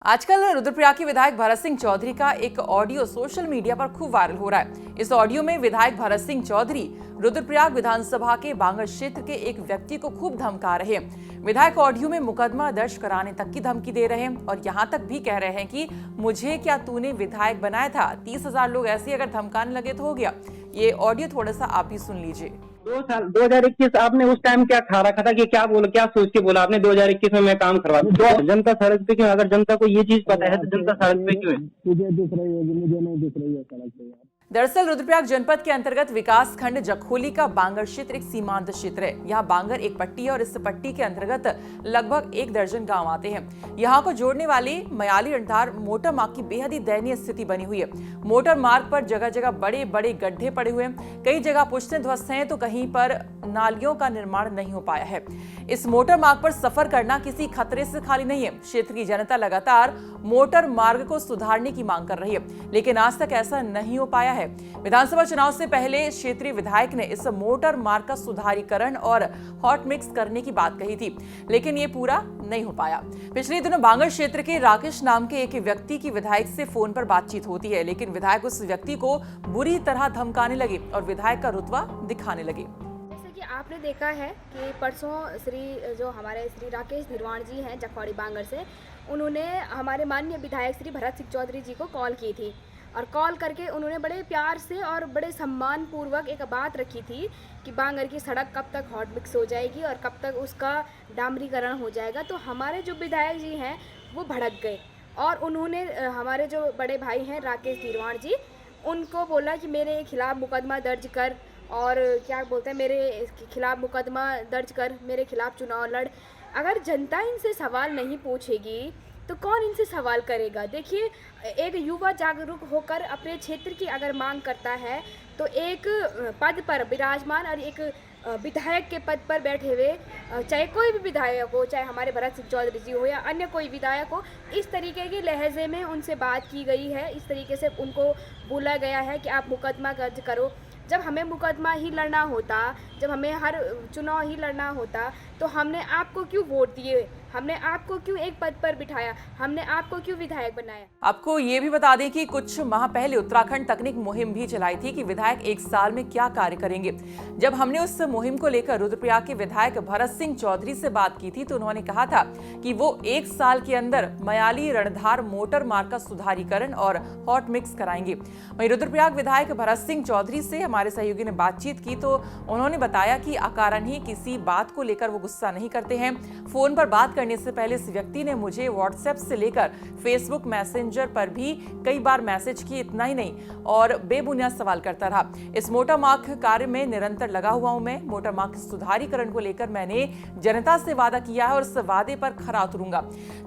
आजकल रुद्रप्रयाग के विधायक भरत सिंह चौधरी का एक ऑडियो सोशल मीडिया पर खूब वायरल हो रहा है। इस ऑडियो में विधायक भरत सिंह चौधरी रुद्रप्रयाग विधानसभा के बांगर क्षेत्र के एक व्यक्ति को खूब धमका रहे हैं। विधायक ऑडियो में मुकदमा दर्ज कराने तक की धमकी दे रहे हैं और यहाँ तक भी कह रहे हैं कि मुझे क्या तूने विधायक बनाया था, 30,000 लोग ऐसे अगर धमकाने लगे तो हो गया। ये ऑडियो थोड़ा सा आप ही सुन लीजिए। 2021 आपने उस टाइम क्या खा रखा था कि क्या सोच के बोला आपने 2021 में मैं काम करवा दूं? जनता सड़क पे क्यों? अगर जनता को ये चीज पता है तो जनता सड़क पे क्यों है? तुझे दिख रही होगी, मुझे नहीं दिख रही है सड़क पे यार। दरअसल रुद्रप्रयाग जनपद के अंतर्गत विकास खंड जखोली का बांगर क्षेत्र एक सीमांत क्षेत्र है। यहाँ बांगर एक पट्टी है और इस पट्टी के अंतर्गत लगभग 1 दर्जन गांव आते हैं। यहाँ को जोड़ने वाली मयाली रणधार मोटर मार्ग की बेहद ही दयनीय स्थिति बनी हुई है। मोटर मार्ग पर जगह जगह बड़े बड़े गड्ढे पड़े हुए हैं, कई जगह पुश्तें ध्वस्त हैं तो कहीं पर नालियों का निर्माण नहीं हो पाया है। इस मोटर मार्ग पर सफर करना किसी खतरे से खाली नहीं है। क्षेत्र की जनता लगातार मोटर मार्ग को सुधारने की मांग कर रही है, लेकिन आज तक ऐसा नहीं हो पाया है। विधानसभा चुनाव से पहले क्षेत्रीय विधायक ने इस मोटर मार्ग का सुधारीकरण और हॉट मिक्स करने की बात कही थी, लेकिन ये पूरा नहीं हो पाया। पिछले दिनों बांगर क्षेत्र के राकेश नाम के एक व्यक्ति की विधायक से फोन पर बातचीत होती है, लेकिन विधायक उस व्यक्ति को बुरी तरह धमकाने लगे और विधायक का रुतबा दिखाने लगे। जैसे कि आपने देखा है कि परसों हमारे श्री राकेश निर्वाण जी हैं जखवाड़ी बांगर से, उन्होंने हमारे माननीय विधायक श्री भरत सिंह चौधरी जी को कॉल की थी और कॉल करके उन्होंने बड़े प्यार से और बड़े सम्मान पूर्वक एक बात रखी थी कि बांगर की सड़क कब तक हॉट मिक्स हो जाएगी और कब तक उसका डामरीकरण हो जाएगा। तो हमारे जो विधायक जी हैं वो भड़क गए और उन्होंने हमारे जो बड़े भाई हैं राकेश निर्वाण जी, उनको बोला कि मेरे खिलाफ मुकदमा दर्ज कर और क्या बोलते हैं, मेरे खिलाफ मुकदमा दर्ज कर, मेरे खिलाफ चुनाव लड़। अगर जनता इनसे सवाल नहीं पूछेगी तो कौन इनसे सवाल करेगा? देखिए, एक युवा जागरूक होकर अपने क्षेत्र की अगर मांग करता है तो एक पद पर विराजमान और एक विधायक के पद पर बैठे हुए, चाहे कोई भी विधायक हो, चाहे हमारे भरत सिंह चौधरी जी हो या अन्य कोई विधायक हो, इस तरीके के लहजे में उनसे बात की गई है, इस तरीके से उनको बोला गया है कि आप मुकदमा दर्ज करो। जब हमें मुकदमा ही लड़ना होता, जब हमें हर चुनाव ही लड़ना होता तो हमने आपको क्यों वोट दिए? हमने आपको क्यों एक पद पर बिठाया? हमने आपको क्यों विधायक बनाया? आपको ये भी बता दें कि कुछ माह पहले उत्तराखंड तकनीक मुहिम भी चलाई थी कि विधायक 1 साल में क्या कार्य करेंगे। जब हमने उस मुहिम को लेकर रुद्रप्रयाग के विधायक भरत सिंह चौधरी से बात की थी तो उन्होंने कहा था कि वो 1 साल के अंदर मयाली रणधार मोटर मार्ग का सुधारीकरण और हॉट मिक्स कराएंगे। वहीं रुद्रप्रयाग विधायक भरत सिंह चौधरी से हमारे सहयोगी ने बातचीत की तो उन्होंने बताया कि अकारण ही किसी बात को लेकर वो गुस्सा नहीं करते हैं। फोन पर बात करने से पहले इस व्यक्ति ने मुझे व्हाट्सएप से लेकर फेसबुक मैसेंजर पर भी कई बार मैसेज किए, इतना ही नहीं और बेबुनियाद सवाल करता रहा। इस मोटर मार्ग कार्य में निरंतर लगा हुआ हूं मैं। मोटर मार्ग सुधारीकरण को लेकर मैंने जनता से वादा किया है और इस वादे पर खरा उतरूंगा।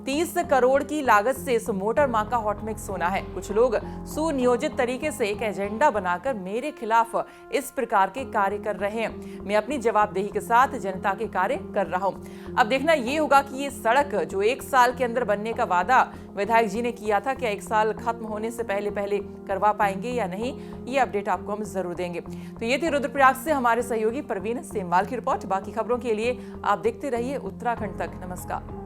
30 करोड़ की लागत से इस मोटर मार्ग का हॉट मिक्स होना है। कुछ लोग सुनियोजित तरीके से एक एजेंडा बनाकर मेरे खिलाफ इस प्रकार के कार्य कर रहे हैं। मैं अपनी जवाबदेही के साथ जनता के कार्य कर रहा हूं। अब देखना ये होगा कि ये सड़क जो 1 साल के अंदर बनने का वादा विधायक जी ने किया था, क्या 1 साल खत्म होने से पहले करवा पाएंगे या नहीं, ये अपडेट आपको हम जरूर देंगे। तो ये थी रुद्रप्रयाग से हमारे सहयोगी परवीन सेमवाल की रिपोर्ट। बाकी खबरों के लिए आप देखते रहिए उत्तराखंड तक। नमस्कार।